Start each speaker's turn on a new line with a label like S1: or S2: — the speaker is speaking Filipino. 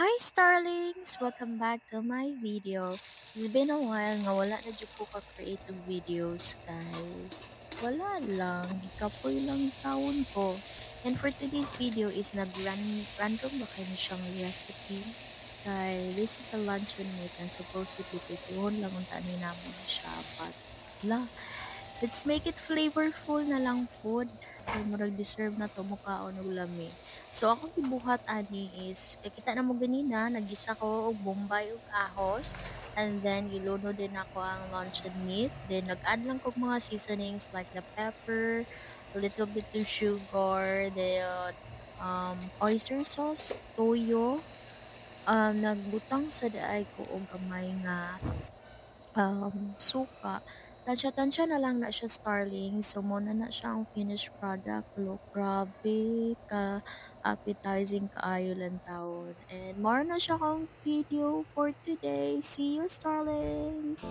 S1: Hi Starlings! Welcome back to my video. It's been a while nga wala na jud ko ka creative videos kay wala lang, gikapoy lang taon ko. And for today's video is random ba kayo siyang recipe. Kay this is a luncheon meat and supposedly pituhon lang unta ni namo na siya but la let's make it flavorful na lang food. Kay murag deserve na to mukaon og lami. So akong gibuhat ani is kay kita na mo ganina naggisa ko og bombay ug ahos and then giluno din ako ang luncheon meat. Then nag-add lang kog mga seasonings like the pepper, a little bit of sugar, then oyster sauce, toyo. Nagbutang sa daay ko og gamay nga suka. Tansya-tansya na lang na siya Starling, so muna na siya ang finished product. Look, grabe ka-appetizing kaayo lang taon. And more na siya kang video for today. See you, Starlings!